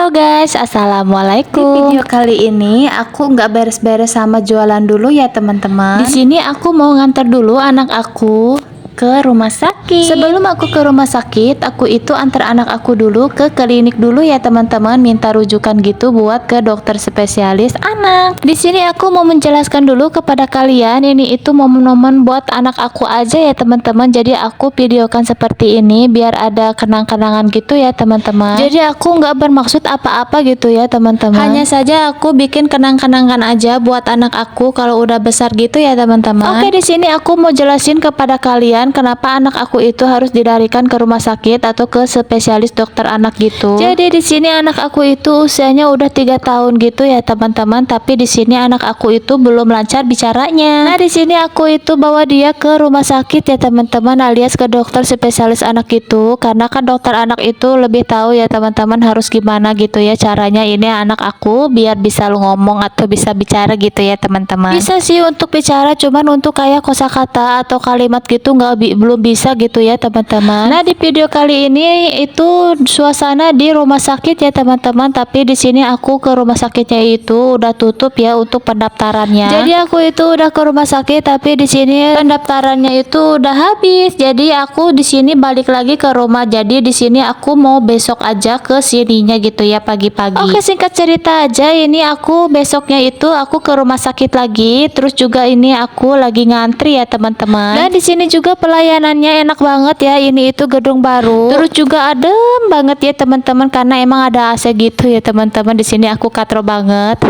Halo guys, assalamualaikum. Di video kali ini aku nggak beres-beres sama jualan dulu ya teman-teman. Di sini aku mau ngantar dulu anak aku ke rumah sakit. Sebelum aku ke rumah sakit, aku itu antar anak aku dulu ke klinik dulu ya teman-teman, minta rujukan gitu buat ke dokter spesialis anak. Di sini aku mau menjelaskan dulu kepada kalian, ini itu momen-momen buat anak aku aja ya teman-teman. Jadi aku videokan seperti ini biar ada kenang-kenangan gitu ya teman-teman. Jadi aku nggak bermaksud apa-apa gitu ya teman-teman. Hanya saja aku bikin kenang-kenangan aja buat anak aku kalau udah besar gitu ya teman-teman. Oke, di sini aku mau jelasin kepada kalian kenapa anak aku itu harus dilarikan ke rumah sakit atau ke spesialis dokter anak gitu. Jadi di sini anak aku itu usianya udah 3 tahun gitu ya teman-teman, tapi di sini anak aku itu belum lancar bicaranya. Nah, di sini aku itu bawa dia ke rumah sakit ya teman-teman, alias ke dokter spesialis anak itu, karena kan dokter anak itu lebih tahu ya teman-teman harus gimana gitu ya caranya ini anak aku biar bisa ngomong atau bisa bicara gitu ya teman-teman. Bisa sih untuk bicara, cuman untuk kayak kosakata atau kalimat gitu belum bisa gitu ya teman-teman. Nah, di video kali ini itu suasana di rumah sakit ya teman-teman, tapi di sini aku ke rumah sakitnya itu udah tutup ya untuk pendaftarannya. Jadi aku itu udah ke rumah sakit, tapi di sini pendaftarannya itu udah habis. Jadi aku di sini balik lagi ke rumah. Jadi di sini aku mau besok aja ke sininya gitu ya pagi-pagi. Oke, singkat cerita aja, ini aku besoknya itu aku ke rumah sakit lagi. Terus juga ini aku lagi ngantri ya teman-teman. Dan di sini juga pelayanannya enak banget ya, ini itu gedung baru, terus juga adem banget ya teman-teman, karena emang ada AC gitu ya teman-teman. Di sini aku katro banget.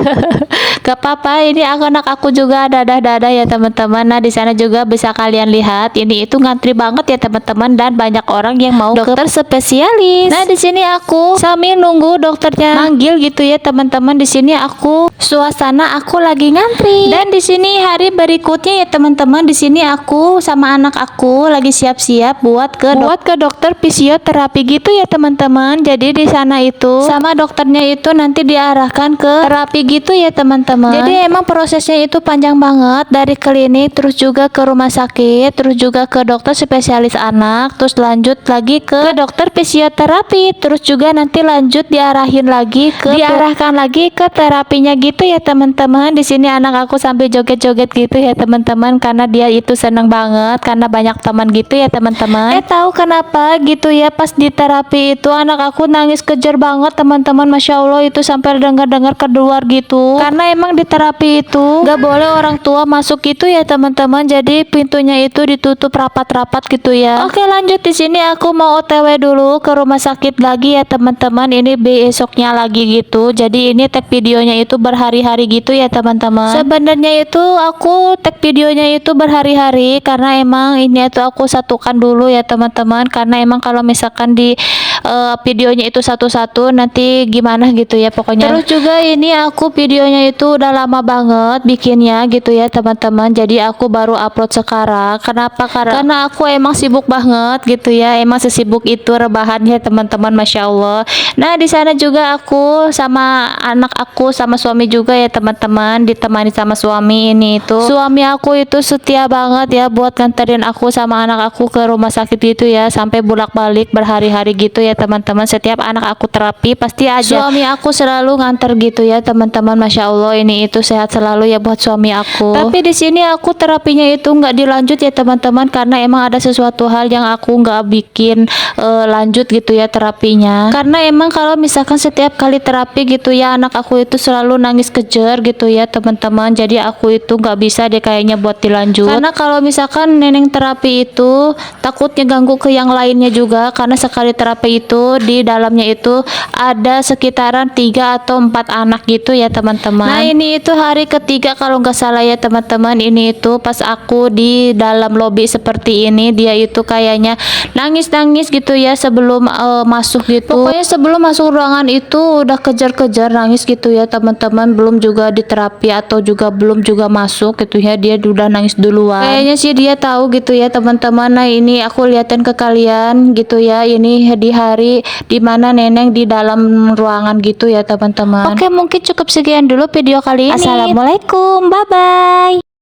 Gak apa-apa, ini anak aku juga dadah-dadah ya teman-teman. Nah, di sana juga bisa kalian lihat, ini itu ngantri banget ya teman-teman, dan banyak orang yang mau dokter spesialis. Nah, di sini aku sambil nunggu dokternya manggil gitu ya teman-teman. Di sini aku suasana aku lagi ngantri. Dan di sini hari berikutnya ya teman-teman, di sini aku sama anak aku lagi siap-siap buat ke dokter fisioterapi gitu ya teman-teman. Jadi di sana itu sama dokternya itu nanti diarahkan ke terapi gitu ya teman-teman. Jadi emang prosesnya itu panjang banget, dari klinik terus juga ke rumah sakit, terus juga ke dokter spesialis anak, terus lanjut lagi ke dokter fisioterapi, terus juga nanti lanjut diarahkan lagi ke terapinya gitu ya teman-teman. Di sini anak aku sambil joget-joget gitu ya teman-teman, karena dia itu seneng banget karena banyak teman gitu ya teman-teman. Tahu kenapa gitu ya, pas di terapi itu anak aku nangis kejer banget teman-teman, masya Allah, itu sampai dengar-dengar keluar gitu, karena emang di terapi itu nggak boleh orang tua masuk gitu ya teman-teman. Jadi pintunya itu ditutup rapat-rapat gitu ya. Oke, lanjut, di sini aku mau OTW dulu ke rumah sakit lagi ya teman-teman, ini besoknya lagi gitu. Jadi ini tag videonya itu berhari-hari gitu ya teman-teman. Sebenarnya itu aku tag videonya itu berhari-hari karena emang ini itu aku satukan dulu ya teman-teman, karena emang kalau misalkan di videonya itu satu-satu nanti gimana gitu ya pokoknya. Terus juga ini aku videonya itu udah lama banget bikinnya gitu ya teman-teman, jadi aku baru upload sekarang. Kenapa? Karena aku emang sibuk banget gitu ya, emang sesibuk itu rebahan ya teman-teman, masya Allah. Nah, di sana juga aku sama anak aku sama suami juga ya teman-teman, ditemani sama suami. Ini itu suami aku itu setia banget ya buat nganterin aku sama anak aku ke rumah sakit gitu ya, sampai bolak-balik berhari-hari gitu ya teman-teman. Setiap anak aku terapi pasti aja suami aku selalu nganter gitu ya teman-teman, masya Allah. Ini itu sehat selalu ya buat suami aku. Tapi di sini aku terapinya itu nggak dilanjut ya teman-teman, karena emang ada sesuatu hal yang aku nggak bikin lanjut gitu ya terapinya, karena emang kalau misalkan setiap kali terapi gitu ya anak aku itu selalu nangis kejer gitu ya teman-teman. Jadi aku itu nggak bisa deh kayaknya buat dilanjut, karena kalau misalkan neneng terapi itu takutnya ganggu ke yang lainnya juga, karena sekali terapi itu di dalamnya itu ada sekitaran 3 atau 4 anak gitu ya teman-teman. Nah, ini itu hari ketiga kalau nggak salah ya teman-teman. Ini itu pas aku di dalam lobi seperti ini, dia itu kayaknya nangis-nangis gitu ya sebelum masuk gitu. Pokoknya sebelum masuk ruangan itu udah kejar-kejar nangis gitu ya teman-teman, belum juga di terapi atau juga belum juga masuk gitu ya, dia udah nangis duluan. Kayaknya sih dia tahu gitu ya teman-teman. Nah, ini aku liatin ke kalian gitu ya, ini di hari dimana neneng di dalam ruangan gitu ya teman-teman. Oke, mungkin cukup sekian dulu video kali ini. Assalamualaikum, bye bye.